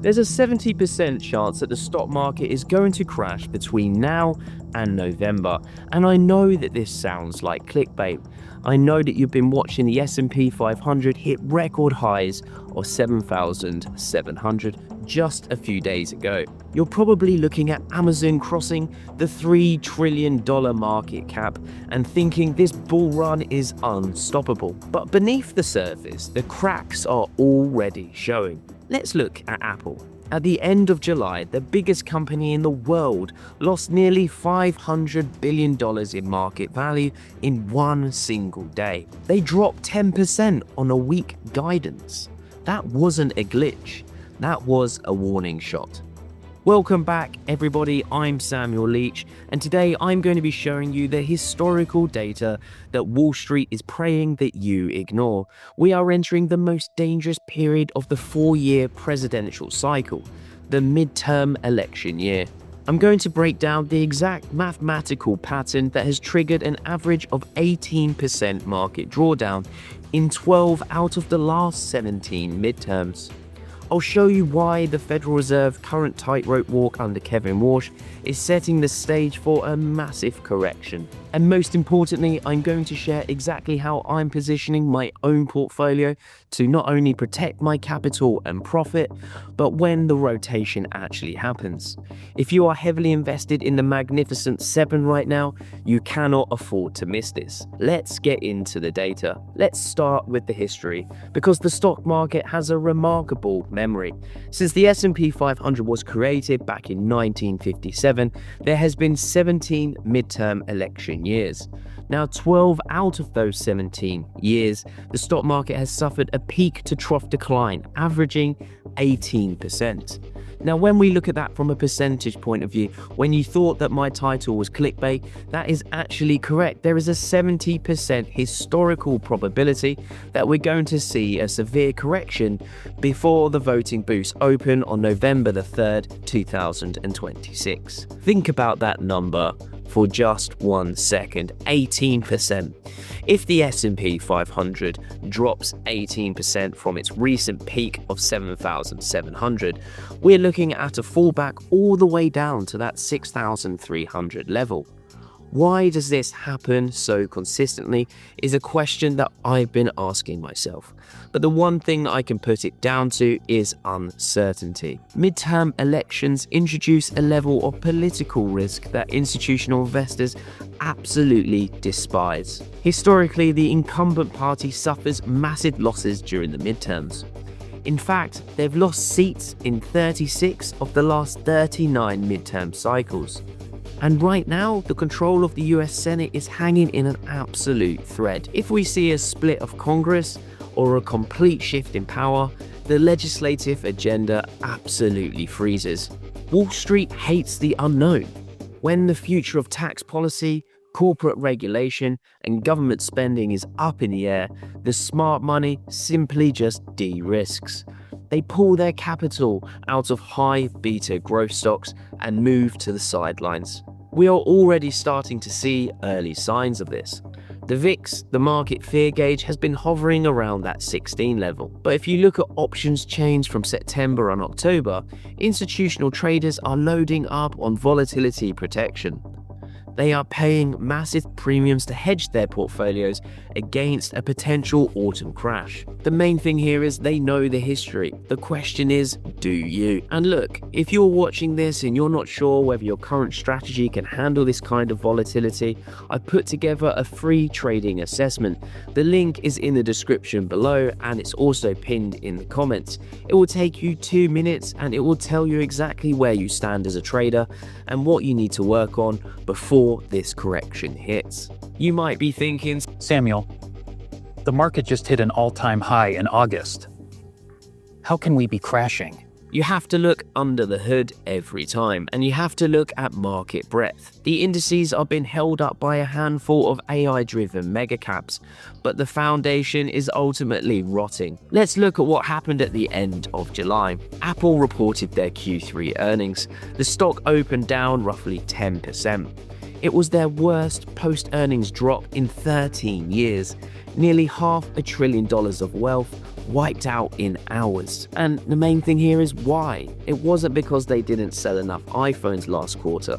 There's a 70% chance that the stock market is going to crash between now and November. And I know that this sounds like clickbait. I know that you've been watching the S&P 500 hit record highs of 7,700 just a few days ago. You're probably looking at Amazon crossing the $3 trillion market cap and thinking this bull run is unstoppable. But beneath the surface, the cracks are already showing. Let's look at Apple. At the end of July, the biggest company in the world lost nearly $500 billion in market value in one single day. They dropped 10% on a weak guidance. That wasn't a glitch. That was a warning shot. Welcome back, everybody. I'm Samuel Leach, and today I'm going to be showing you the historical data that Wall Street is praying that you ignore. We are entering the most dangerous period of the 4-year presidential cycle, the midterm election year. I'm going to break down the exact mathematical pattern that has triggered an average of 18% market drawdown in 12 out of the last 17 midterms. I'll show you why the Federal Reserve current tightrope walk under Kevin Warsh is setting the stage for a massive correction. And most importantly, I'm going to share exactly how I'm positioning my own portfolio to not only protect my capital and profit, but when the rotation actually happens. If you are heavily invested in the Magnificent 7 right now, you cannot afford to miss this. Let's get into the data. Let's start with the history, because the stock market has a remarkable memory. Since the S&P 500 was created back in 1957, there has been 17 midterm election years. Now, 12 out of those 17 years, the stock market has suffered a peak to trough decline, averaging 18%. Now, when we look at that from a percentage point of view, when you thought that my title was clickbait, that is actually correct. There is a 70% historical probability that we're going to see a severe correction before the voting booths open on November the 3rd, 2026. Think about that number for just 1 second, 18%. If the S&P 500 drops 18% from its recent peak of 7,700, we're looking at a fallback all the way down to that 6,300 level. Why does this happen so consistently is a question that I've been asking myself. But the one thing I can put it down to is uncertainty. Midterm elections introduce a level of political risk that institutional investors absolutely despise. Historically, the incumbent party suffers massive losses during the midterms. In fact, they've lost seats in 36 of the last 39 midterm cycles. And right now, the control of the US Senate is hanging in an absolute thread. If we see a split of Congress or a complete shift in power, the legislative agenda absolutely freezes. Wall Street hates the unknown. When the future of tax policy, corporate regulation, and government spending is up in the air, the smart money simply just de-risks. They pull their capital out of high beta growth stocks and move to the sidelines. We are already starting to see early signs of this. The VIX, the market fear gauge, has been hovering around that 16 level. But if you look at options chains from September and October, institutional traders are loading up on volatility protection. They are paying massive premiums to hedge their portfolios against a potential autumn crash. The main thing here is they know the history. The question is, do you? And look, if you're watching this and you're not sure whether your current strategy can handle this kind of volatility, I put together a free trading assessment. The link is in the description below and it's also pinned in the comments. It will take you 2 minutes and it will tell you exactly where you stand as a trader and what you need to work on before this correction hits. You might be thinking, Samuel, the market just hit an all-time high in August. How can we be crashing? You have to look under the hood every time, and you have to look at market breadth. The indices are being held up by a handful of AI-driven megacaps, but the foundation is ultimately rotting. Let's look at what happened at the end of July. Apple reported their Q3 earnings. The stock opened down roughly 10%. It was their worst post-earnings drop in 13 years. Nearly $500 billion of wealth wiped out in hours. And the main thing here is why. It wasn't because they didn't sell enough iPhones last quarter.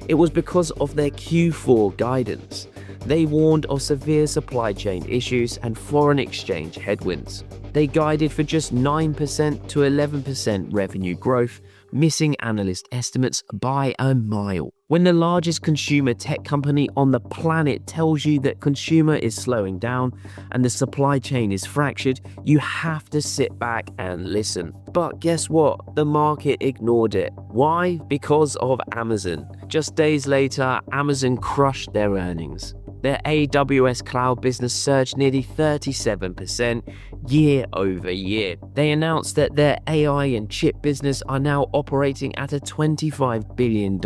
It was because of their Q4 guidance. They warned of severe supply chain issues and foreign exchange headwinds. They guided for just 9% to 11% revenue growth, missing analyst estimates by a mile. When the largest consumer tech company on the planet tells you that consumer is slowing down and the supply chain is fractured, you have to sit back and listen. But guess what? The market ignored it. Why? Because of Amazon. Just days later, Amazon crushed their earnings. Their AWS cloud business surged nearly 37% year over year. They announced that their AI and chip business are now operating at a $25 billion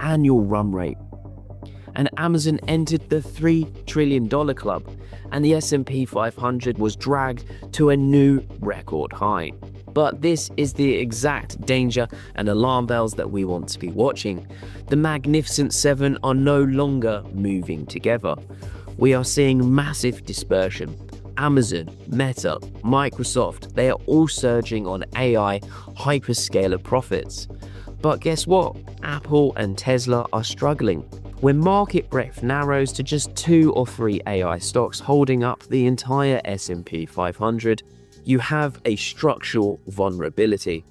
annual run rate. And Amazon entered the $3 trillion club, and the S&P 500 was dragged to a new record high. But this is the exact danger and alarm bells that we want to be watching. The Magnificent Seven are no longer moving together. We are seeing massive dispersion. Amazon, Meta, Microsoft, they are all surging on AI hyperscaler profits. But guess what? Apple and Tesla are struggling. When market breadth narrows to just 2 or 3 AI stocks holding up the entire S&P 500, you have a structural vulnerability.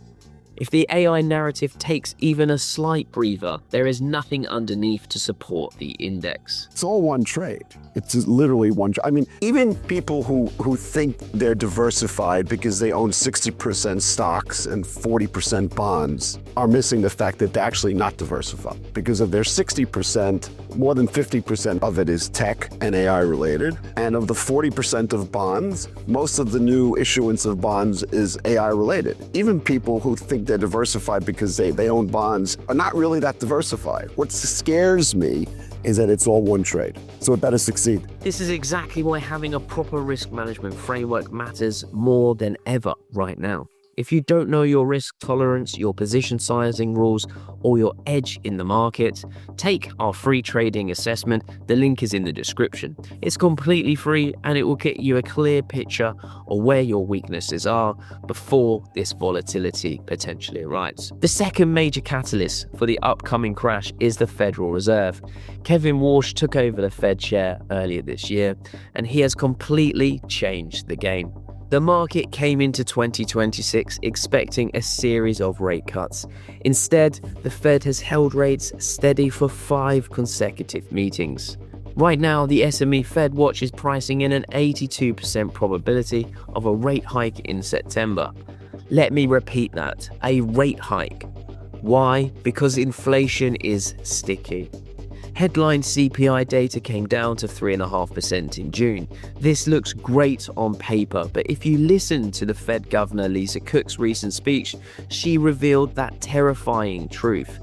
If the AI narrative takes even a slight breather, there is nothing underneath to support the index. It's all one trade. It's literally one trade. I mean, even people who think they're diversified because they own 60% stocks and 40% bonds are missing the fact that they're actually not diversified. Because of their 60%, more than 50% of it is tech and AI related. And of the 40% of bonds, most of the new issuance of bonds is AI related. Even people who think they're diversified because they own bonds are not really that diversified. What scares me is that it's all one trade. So it better succeed. This is exactly why having a proper risk management framework matters more than ever right now. If you don't know your risk tolerance, your position sizing rules, or your edge in the market, take our free trading assessment. The link is in the description. It's completely free and it will get you a clear picture of where your weaknesses are before this volatility potentially arrives. The second major catalyst for the upcoming crash is the Federal Reserve. Kevin Walsh took over the Fed chair earlier this year, and he has completely changed the game. The market came into 2026 expecting a series of rate cuts. Instead, the Fed has held rates steady for 5 consecutive meetings. Right now, the SME Fed Watch is pricing in an 82% probability of a rate hike in September. Let me repeat that, a rate hike. Why? Because inflation is sticky. Headline CPI data came down to 3.5% in June. This looks great on paper, but if you listen to the Fed Governor Lisa Cook's recent speech, she revealed that terrifying truth.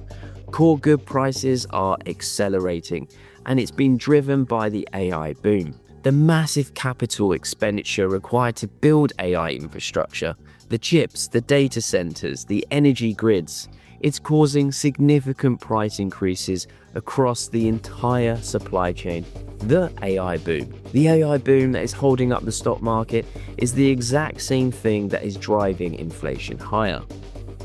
Core good prices are accelerating, and it's been driven by the AI boom. The massive capital expenditure required to build AI infrastructure, the chips, the data centers, the energy grids, it's causing significant price increases across the entire supply chain. The AI boom. The AI boom that is holding up the stock market is the exact same thing that is driving inflation higher.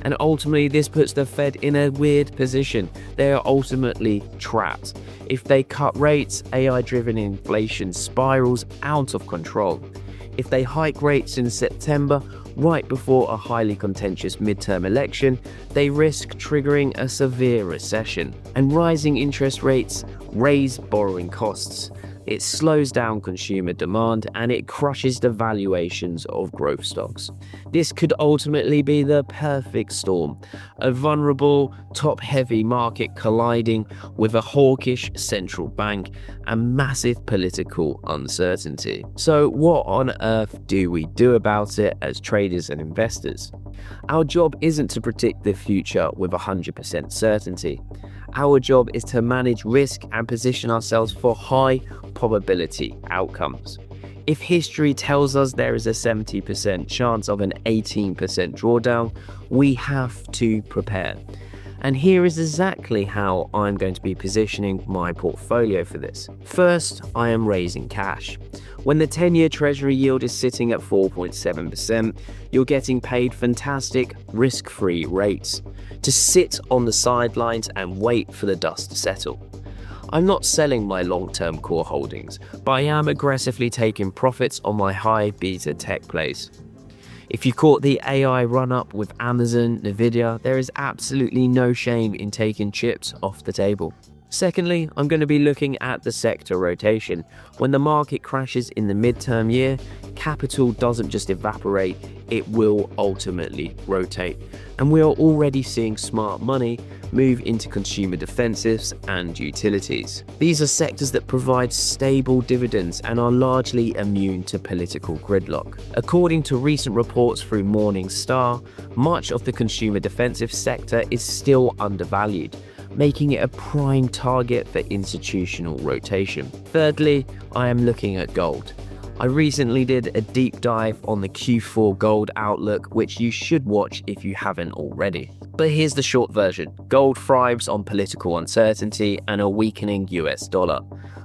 And ultimately, this puts the Fed in a weird position. They are ultimately trapped. If they cut rates, AI-driven inflation spirals out of control. If they hike rates in September, right before a highly contentious midterm election, they risk triggering a severe recession. And rising interest rates raise borrowing costs. It slows down consumer demand and it crushes the valuations of growth stocks. This could ultimately be the perfect storm, a vulnerable, top-heavy market colliding with a hawkish central bank and massive political uncertainty. So what on earth do we do about it as traders and investors? Our job isn't to predict the future with 100% certainty. Our job is to manage risk and position ourselves for high probability outcomes. If history tells us there is a 70% chance of an 18% drawdown, we have to prepare. And here is exactly how I'm going to be positioning my portfolio for this. First, I am raising cash. When the 10-year Treasury yield is sitting at 4.7%, you're getting paid fantastic risk-free rates to sit on the sidelines and wait for the dust to settle. I'm not selling my long-term core holdings, but I am aggressively taking profits on my high beta tech plays. If you caught the AI run-up with Amazon, Nvidia, there is absolutely no shame in taking chips off the table. Secondly, I'm going to be looking at the sector rotation. When the market crashes in the midterm year, capital doesn't just evaporate, it will ultimately rotate. And we are already seeing smart money move into consumer defensives and utilities. These are sectors that provide stable dividends and are largely immune to political gridlock. According to recent reports through Morningstar, much of the consumer defensive sector is still undervalued, making it a prime target for institutional rotation. Thirdly, I am looking at gold. I recently did a deep dive on the Q4 gold outlook, which you should watch if you haven't already. But here's the short version. Gold thrives on political uncertainty and a weakening US dollar.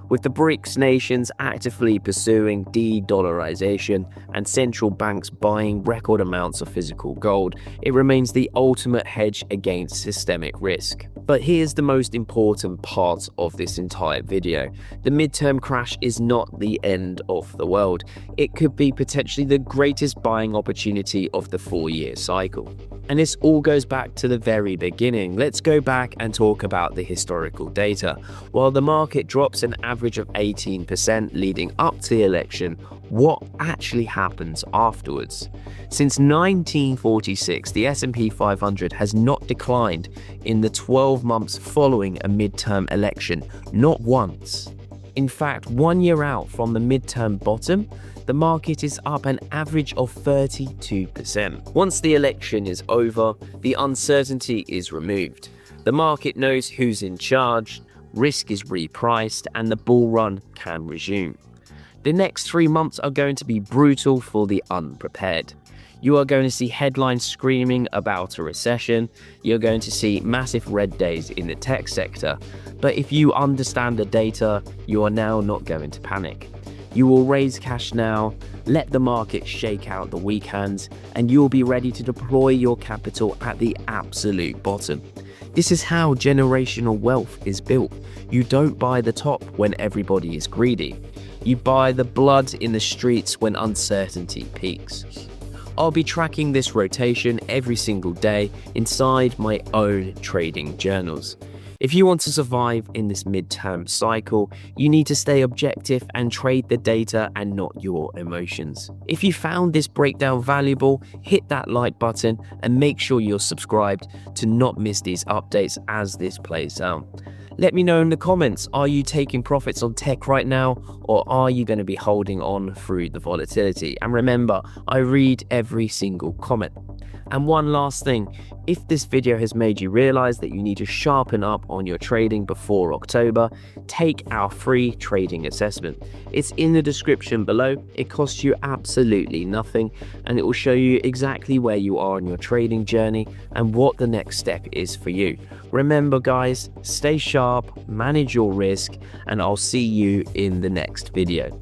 With the BRICS nations actively pursuing de-dollarization and central banks buying record amounts of physical gold, it remains the ultimate hedge against systemic risk. But here's the most important part of this entire video. The midterm crash is not the end of the world. It could be potentially the greatest buying opportunity of the 4-year cycle. And this all goes back to the very beginning. Let's go back and talk about the historical data. While the market drops an average of 18% leading up to the election, what actually happens afterwards? Since 1946, the S&P 500 has not declined in the 12 months following a midterm election, not once. In fact, 1 year out from the midterm bottom, the market is up an average of 32%. Once the election is over, the uncertainty is removed. The market knows who's in charge, risk is repriced, and the bull run can resume. The next 3 months are going to be brutal for the unprepared. You are going to see headlines screaming about a recession. You're going to see massive red days in the tech sector. But if you understand the data, you are now not going to panic. You will raise cash now, let the market shake out the weak hands, and you'll be ready to deploy your capital at the absolute bottom. This is how generational wealth is built. You don't buy the top when everybody is greedy. You buy the blood in the streets when uncertainty peaks. I'll be tracking this rotation every single day inside my own trading journals. If you want to survive in this midterm cycle, you need to stay objective and trade the data and not your emotions. If you found this breakdown valuable, hit that like button and make sure you're subscribed to not miss these updates as this plays out. Let me know in the comments, are you taking profits on tech right now, or are you going to be holding on through the volatility? And remember, I read every single comment. And one last thing, if this video has made you realize that you need to sharpen up on your trading before October, take our free trading assessment. It's in the description below. It costs you absolutely nothing, and it will show you exactly where you are on your trading journey and what the next step is for you. Remember guys, stay sharp, manage your risk, and I'll see you in the next video.